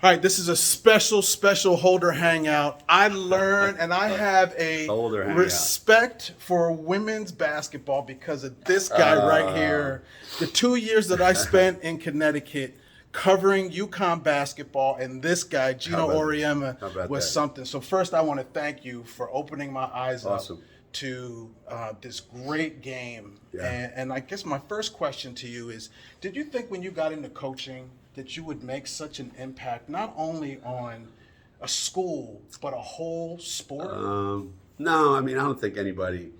All right, this is a special holder hangout. I learned and I have a Holder hangout. respect for women's basketball because of this guy right here. The 2 years that I spent in Connecticut covering UConn basketball, and this guy, Geno Auriemma, was something. So first I want to thank you for opening my eyes up to this great game. Yeah. And I guess my first question to you is, did you think when you got into coaching that you would make such an impact, not only on a school, but a whole sport? No, I mean, I don't think anybody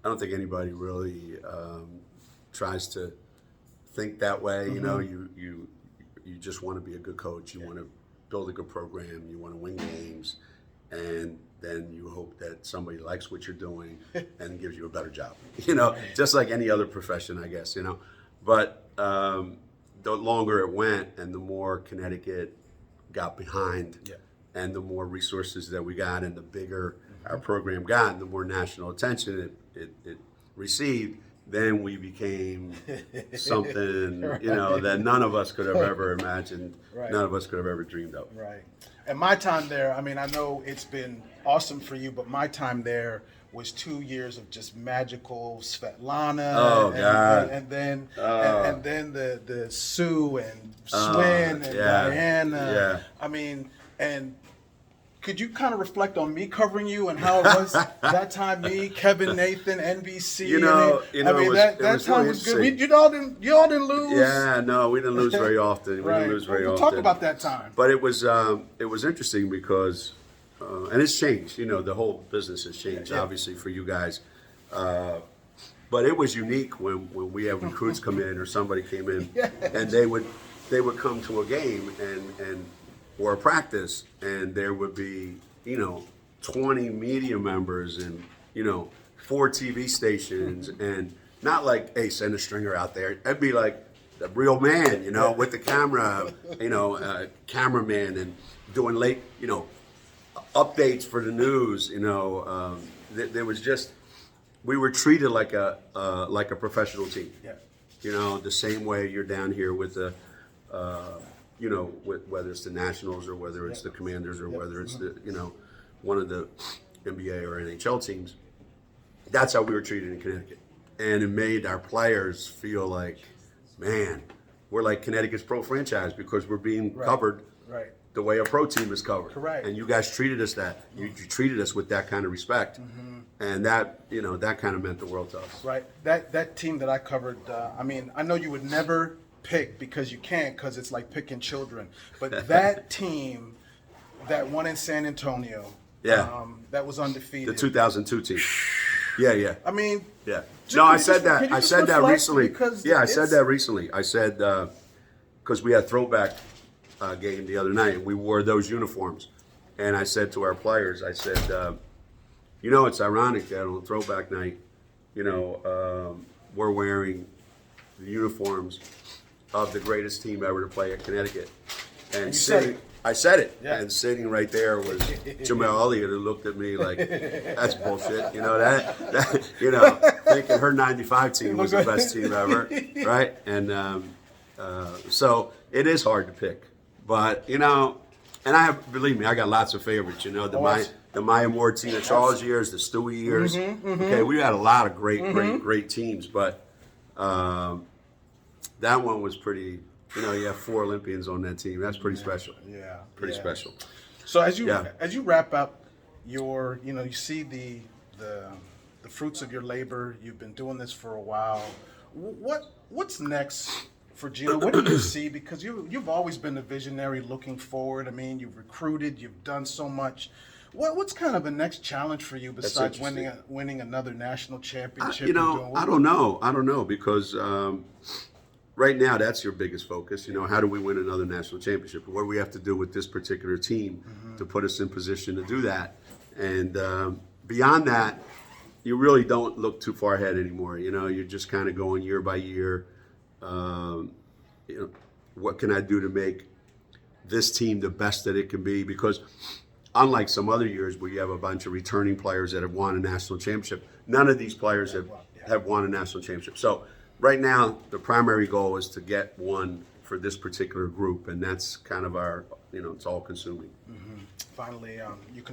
really tries to think that way. Mm-hmm. You know, you just want to be a good coach. You want to build a good program. You want to win games, and then you hope that somebody likes what you're doing and gives you a better job. You know, just like any other profession, I guess. You know, but the longer it went, and the more Connecticut got behind, and the more resources that we got, and the bigger our program got, and the more national attention it received, then we became something, you know, that none of us could have ever imagined, none of us could have ever dreamed of. Right. And my time there, I mean, I know it's been awesome for you, but my time there was 2 years of just magical Svetlana, and then the Sue and Swin and Diana. Yeah. I mean, and could you kind of reflect on me covering you and how it was that time? Me, Kevin, Nathan, NBC. That time was good. You all didn't lose. Yeah, no, we didn't lose very often. We didn't lose very often. Talk about that time. But it was interesting because. And it's changed, you know, the whole business has changed, obviously, for you guys. But it was unique when we had recruits come in or somebody came in, and they would come to a game or a practice, and there would be, you know, 20 media members and, you know, 4 TV stations, and not like, hey, send a stringer out there. It'd be like a real man, you know, with the camera, you know, cameraman, and doing late, you know, updates for the news. You know, there was just, we were treated like a professional team. Yeah. You know, the same way you're down here with the, you know, whether it's the Nationals or whether it's the Commanders or whether it's the, you know, one of the NBA or NHL teams. That's how we were treated in Connecticut, and it made our players feel like, man, we're like Connecticut's pro franchise because we're being covered. Right. The way a pro team is covered. Correct. And you guys treated us that. You treated us with that kind of respect. Mm-hmm. And that, you know, that kind of meant the world to us. Right. That team that I covered, I mean, I know you would never pick because you can't, because it's like picking children. But that team that won in San Antonio, that was undefeated. The 2002 team. Yeah. I mean. Yeah. No, I said that. I said that recently. I said that recently. I said, because we had throwback game the other night, and we wore those uniforms, and I said to our players, I said, you know, it's ironic that on throwback night, you know, we're wearing the uniforms of the greatest team ever to play at Connecticut, and sitting, I said it, and sitting right there was Jamel Elliott, who looked at me like, that's bullshit, you know, that you know, thinking her '95 team was the best team ever, right? And so it is hard to pick. But, you know, and believe me, I got lots of favorites, you know, the Maya Moore, Tina Charles years, the Stewie years. Okay, we had a lot of great teams, but that one was pretty, you know, you have 4 Olympians on that team. That's pretty special. Yeah. Pretty special. So as you wrap up your, you know, you see the fruits of your labor, you've been doing this for a while. What's next for Geno? What do you see? Because you've always been a visionary looking forward. I mean, you've recruited, you've done so much. What's kind of the next challenge for you besides winning another national championship? You know, I don't know because right now that's your biggest focus. You know, how do we win another national championship? What do we have to do with this particular team to put us in position to do that? And beyond that, you really don't look too far ahead anymore. You know, you're just kind of going year by year. You know, what can I do to make this team the best that it can be? Because unlike some other years where you have a bunch of returning players that have won a national championship, none of these players have won a national championship. So right now, the primary goal is to get one for this particular group, and that's kind of our it's all consuming. Finally, you can.